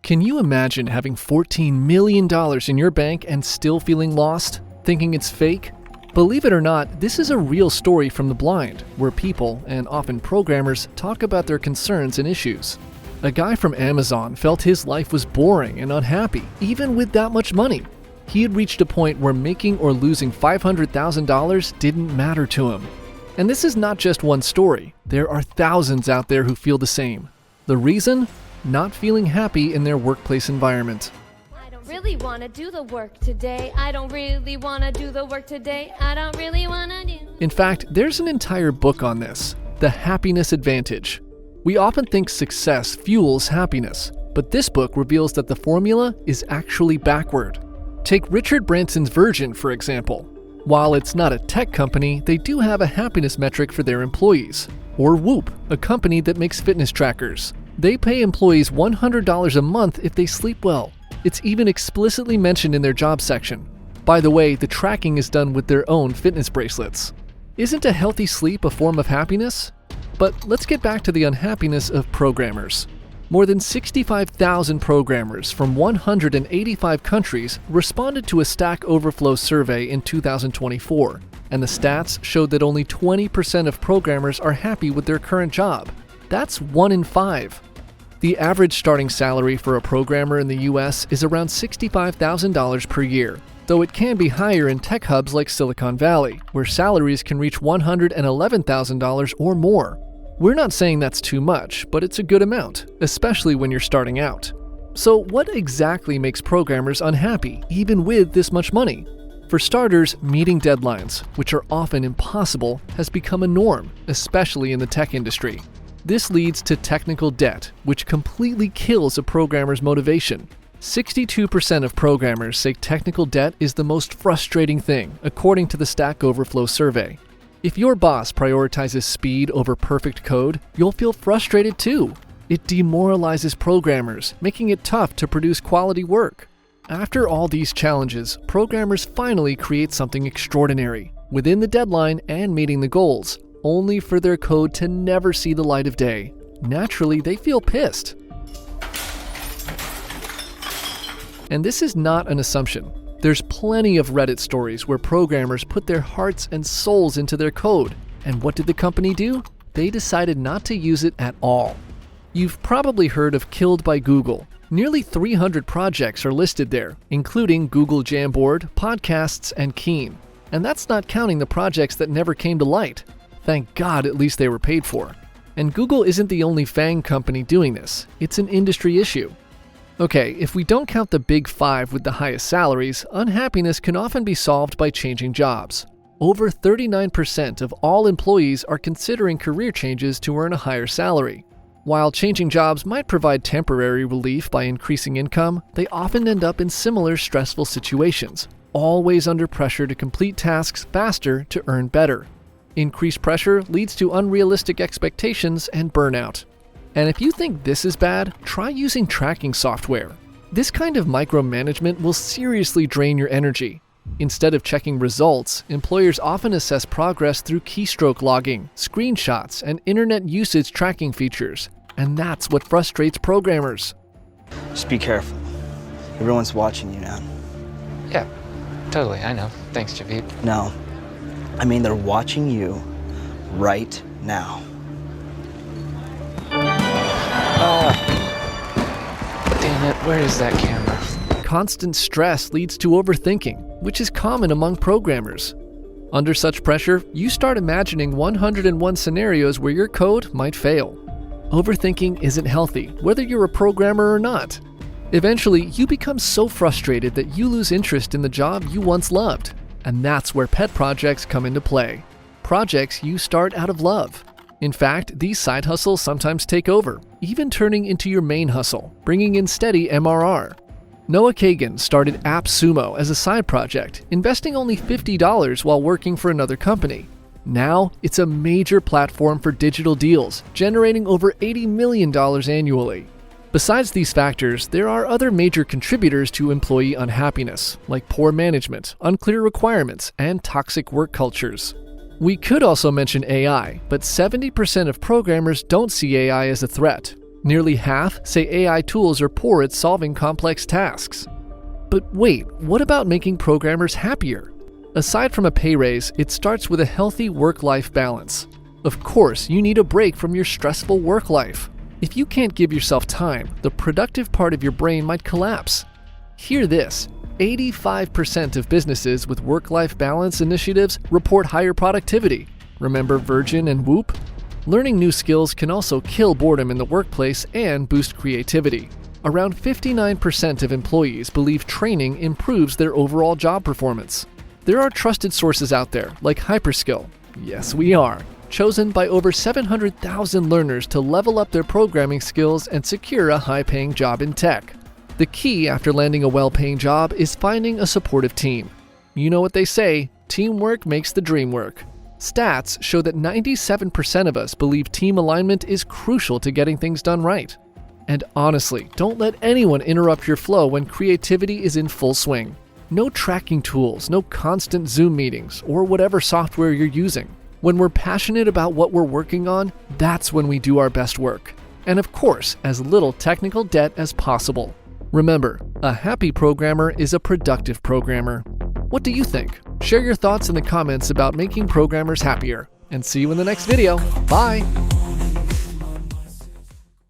Can you imagine having $14 million in your bank and still feeling lost, thinking it's fake? Believe it or not, this is a real story from the blind, where people, and often programmers, talk about their concerns and issues. A guy from Amazon felt his life was boring and unhappy, even with that much money. He had reached a point where making or losing $500,000 didn't matter to him. And this is not just one story. There are thousands out there who feel the same. The reason? Not feeling happy in their workplace environment. I don't really want to do the work today. I don't really want to do the work today. I don't really want to do. In fact, there's an entire book on this, The Happiness Advantage. We often think success fuels happiness, but this book reveals that the formula is actually backward. Take Richard Branson's Virgin, for example. While it's not a tech company, they do have a happiness metric for their employees. Or Whoop, a company that makes fitness trackers. They pay employees $100 a month if they sleep well. It's even explicitly mentioned in their job section. By the way, the tracking is done with their own fitness bracelets. Isn't a healthy sleep a form of happiness? But let's get back to the unhappiness of programmers. More than 65,000 programmers from 185 countries responded to a Stack Overflow survey in 2024, and the stats showed that only 20% of programmers are happy with their current job. That's 1 in 5. The average starting salary for a programmer in the US is around $65,000 per year, though it can be higher in tech hubs like Silicon Valley, where salaries can reach $111,000 or more. We're not saying that's too much, but it's a good amount, especially when you're starting out. So what exactly makes programmers unhappy, even with this much money? For starters, meeting deadlines, which are often impossible, has become a norm, especially in the tech industry. This leads to technical debt, which completely kills a programmer's motivation. 62% of programmers say technical debt is the most frustrating thing, according to the Stack Overflow survey. If your boss prioritizes speed over perfect code, you'll feel frustrated too. It demoralizes programmers, making it tough to produce quality work. After all these challenges, programmers finally create something extraordinary, within the deadline and meeting the goals, only for their code to never see the light of day. Naturally, they feel pissed. And this is not an assumption. There's plenty of Reddit stories where programmers put their hearts and souls into their code. And what did the company do? They decided not to use it at all. You've probably heard of Killed by Google. Nearly 300 projects are listed there, including Google Jamboard, podcasts, and Keen. And that's not counting the projects that never came to light. Thank God at least they were paid for. And Google isn't the only FAANG company doing this. It's an industry issue. Okay, if we don't count the big 5 with the highest salaries, unhappiness can often be solved by changing jobs. Over 39% of all employees are considering career changes to earn a higher salary. While changing jobs might provide temporary relief by increasing income, they often end up in similar stressful situations, always under pressure to complete tasks faster to earn better. Increased pressure leads to unrealistic expectations and burnout. And if you think this is bad, try using tracking software. This kind of micromanagement will seriously drain your energy. Instead of checking results, employers often assess progress through keystroke logging, screenshots, and internet usage tracking features. And that's what frustrates programmers. Just be careful. Everyone's watching you now. Yeah, totally, I know. Thanks, Javid. No, I mean they're watching you right now. Damn it, where is that camera? Constant stress leads to overthinking, which is common among programmers. Under such pressure, you start imagining 101 scenarios where your code might fail. Overthinking isn't healthy, whether you're a programmer or not. Eventually, you become so frustrated that you lose interest in the job you once loved. And that's where pet projects come into play. Projects you start out of love. In fact, these side hustles sometimes take over, even turning into your main hustle, bringing in steady MRR. Noah Kagan started AppSumo as a side project, investing only $50 while working for another company. Now, it's a major platform for digital deals, generating over $80 million annually. Besides these factors, there are other major contributors to employee unhappiness, like poor management, unclear requirements, and toxic work cultures. We could also mention AI, but 70% of programmers don't see AI as a threat. Nearly half say AI tools are poor at solving complex tasks. But wait, what about making programmers happier? Aside from a pay raise, it starts with a healthy work-life balance. Of course, you need a break from your stressful work life. If you can't give yourself time, the productive part of your brain might collapse. Hear this: 85% of businesses with work-life balance initiatives report higher productivity. Remember Virgin and Whoop? Learning new skills can also kill boredom in the workplace and boost creativity. Around 59% of employees believe training improves their overall job performance. There are trusted sources out there, like Hyperskill. Yes, we are. Chosen by over 700,000 learners to level up their programming skills and secure a high-paying job in tech. The key after landing a well-paying job is finding a supportive team. You know what they say, teamwork makes the dream work. Stats show that 97% of us believe team alignment is crucial to getting things done right. And honestly, don't let anyone interrupt your flow when creativity is in full swing. No tracking tools, no constant Zoom meetings, or whatever software you're using. When we're passionate about what we're working on, that's when we do our best work. And of course, as little technical debt as possible. Remember, a happy programmer is a productive programmer. What do you think? Share your thoughts in the comments about making programmers happier. And see you in the next video. Bye!